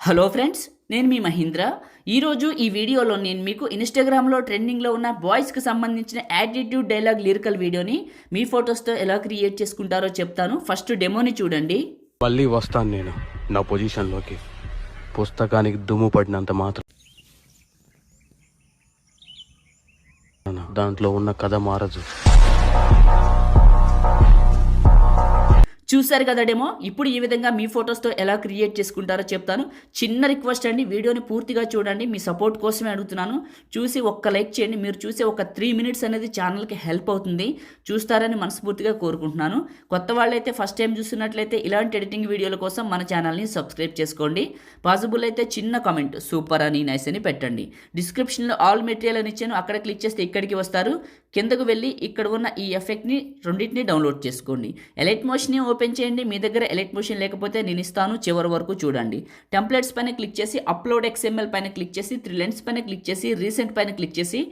Hello friends, నేను మీ మహీంద్ర. ఈరోజు ఈ వీడియోలో నేను మీకు ఇన్స్టాగ్రామ్లో ట్రెండింగ్లో ఉన్న బాయ్స్కి సంబంధించిన యాటిట్యూడ్ డైలాగ్ లిరికల్ వీడియోని మీ ఫొటోస్తో ఎలా క్రియేట్ చేసుకుంటారో చెప్తాను. ఫస్ట్ డెమోని చూడండి. మళ్ళీ వస్తాను నేను నా పొజిషన్లోకి. పుస్తకానికి దుమ్ము పడినంత మాత్రం దాంట్లో ఉన్న కథ మారదు. చూశారు కదా డెమో. ఇప్పుడు ఈ విధంగా మీ ఫొటోస్తో ఎలా క్రియేట్ చేసుకుంటారో చెప్తాను. చిన్న రిక్వెస్ట్ అండి, వీడియోని పూర్తిగా చూడండి. మీ సపోర్ట్ కోసమే అడుగుతున్నాను. చూసి ఒక్క లైక్ చేయండి. మీరు చూసే ఒక 3 మినిట్స్ అనేది ఛానల్కి హెల్ప్ అవుతుంది. చూస్తారని మనస్ఫూర్తిగా కోరుకుంటున్నాను. కొత్త వాళ్ళైతే ఫస్ట్ టైం చూస్తున్నట్లయితే ఇలాంటి ఎడిటింగ్ వీడియోల కోసం మన ఛానల్ని సబ్స్క్రైబ్ చేసుకోండి. పాసిబుల్ అయితే చిన్న కామెంట్ సూపర్ అని నైస్ అని పెట్టండి. డిస్క్రిప్షన్లో ఆల్ మెటీరియల్ అని ఇచ్చాను, అక్కడ క్లిక్ చేస్తే ఇక్కడికి వస్తారు. కిందకు వెళ్ళి ఇక్కడ ఉన్న ఈ ఎఫెక్ట్ని రెండింటిని డౌన్లోడ్ చేసుకోండి. ఎలైట్ మోషన్ని ఓపెన్ చేయండి. మీ దగ్గర ఎలైట్ మోషన్ లేకపోతే నేను ఇస్తాను, చివరి వరకు చూడండి. టెంప్లెట్స్ పైన క్లిక్ చేసి అప్లోడ్ XML పైన క్లిక్ చేసి 3 లైన్స్ పైన క్లిక్ చేసి రీసెంట్ పైన క్లిక్ చేసి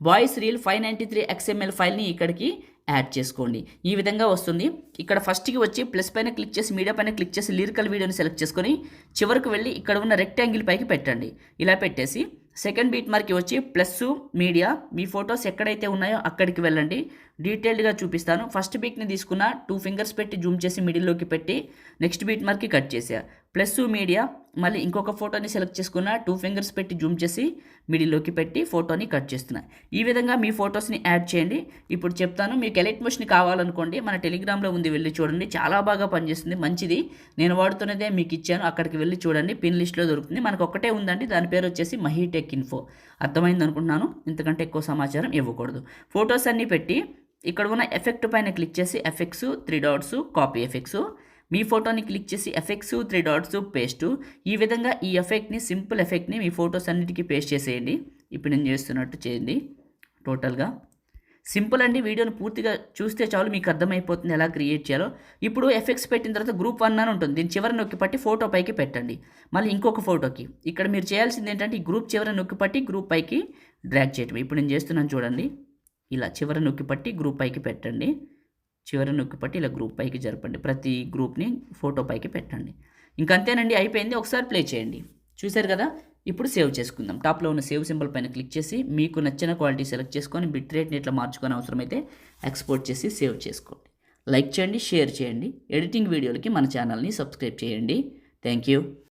వాయిస్ రీల్ 593 XML ఫైల్ని ఇక్కడికి యాడ్ చేసుకోండి. ఈ విధంగా వస్తుంది. ఇక్కడ ఫస్ట్కి వచ్చి ప్లస్ పైన క్లిక్ చేసి మీడియా పైన క్లిక్ చేసి లిరికల్ వీడియోని సెలెక్ట్ చేసుకొని చివరికి వెళ్ళి ఇక్కడ ఉన్న రెక్టాంగిల్ పైకి పెట్టండి. ఇలా పెట్టేసి సెకండ్ బీట్ మార్క్కి వచ్చి ప్లస్ మీడియా, మీ ఫొటోస్ ఎక్కడైతే ఉన్నాయో అక్కడికి వెళ్ళండి. డీటెయిల్డ్గా చూపిస్తాను. ఫస్ట్ బీట్ని తీసుకున్న 2 ఫింగర్స్ పెట్టి జూమ్ చేసి మిడిల్లోకి పెట్టి నెక్స్ట్ బీట్ మార్క్కి కట్ చేసా. ప్లస్ మీడియా, మళ్ళీ ఇంకొక ఫోటోని సెలెక్ట్ చేసుకున్న 2 ఫింగర్స్ పెట్టి జూమ్ చేసి మిడిల్లోకి పెట్టి ఫోటోని కట్ చేస్తున్నా. ఈ విధంగా మీ ఫొటోస్ని యాడ్ చేయండి. ఇప్పుడు చెప్తాను. మీకు ఎలైట్ మోషన్ కావాలనుకోండి, మన టెలిగ్రామ్లో ఉంది, వెళ్ళి చూడండి. చాలా బాగా పనిచేస్తుంది, మంచిది. నేను వాడుతున్నదే మీకు ఇచ్చాను, అక్కడికి వెళ్ళి చూడండి. పిన్ లిస్ట్లో దొరుకుతుంది. మనకు ఒక్కటే ఉందండి, దాని పేరు వచ్చేసి మహీటెక్ ఇన్ఫో. అర్థమైంది అనుకుంటున్నాను. ఇంతకంటే ఎక్కువ సమాచారం ఇవ్వకూడదు. ఫొటోస్ అన్నీ పెట్టి ఇక్కడ ఉన్న ఎఫెక్ట్ పైన క్లిక్ చేసి ఎఫెక్ట్స్ 3 డాట్స్ కాపీ ఎఫెక్ట్స్, మీ ఫోటోని క్లిక్ చేసి ఎఫెక్ట్స్ 3 డాట్స్ పేస్ట్. ఈ విధంగా ఈ ఎఫెక్ట్ని, సింపుల్ ఎఫెక్ట్ని మీ ఫొటోస్ అన్నిటికీ పేస్ట్ చేసేయండి. ఇప్పుడు నేను చేస్తున్నట్టు చేయండి. టోటల్గా సింపుల్ అండి. వీడియోని పూర్తిగా చూస్తే చాలు, మీకు అర్థమైపోతుంది ఎలా క్రియేట్ చేయాలో. ఇప్పుడు ఎఫెక్ట్స్ పెట్టిన తర్వాత గ్రూప్ 1 అని ఉంటుంది, దీని చివరి నొక్కి పట్టి ఫోటో పైకి పెట్టండి. మళ్ళీ ఇంకొక ఫోటోకి ఇక్కడ మీరు చేయాల్సింది ఏంటంటే ఈ గ్రూప్ చివరి నొక్కి పట్టి గ్రూప్ పైకి డ్రాగ్ చేయటం. ఇప్పుడు నేను చేస్తున్నాను చూడండి. ఇలా చివరి నొక్కి పట్టి గ్రూప్ పైకి పెట్టండి. చివరి నొక్కి పట్టి ఇలా గ్రూప్ పైకి జరపండి. ప్రతి గ్రూప్ని ఫోటో పైకి పెట్టండి. ఇంకంతేనండి, అయిపోయింది. ఒకసారి ప్లే చేయండి. చూశారు కదా. ఇప్పుడు సేవ్ చేసుకుందాం. టాప్లో ఉన్న సేవ్ సింబల్ పైన క్లిక్ చేసి మీకు నచ్చిన క్వాలిటీ సెలెక్ట్ చేసుకొని బిట్ రేట్ని ఇట్లా మార్చుకొని అవసరమైతే ఎక్స్పోర్ట్ చేసి సేవ్ చేసుకోండి. లైక్ చేయండి, షేర్ చేయండి. ఎడిటింగ్ వీడియోలకి మన ఛానల్ని సబ్స్క్రైబ్ చేయండి. Thank you.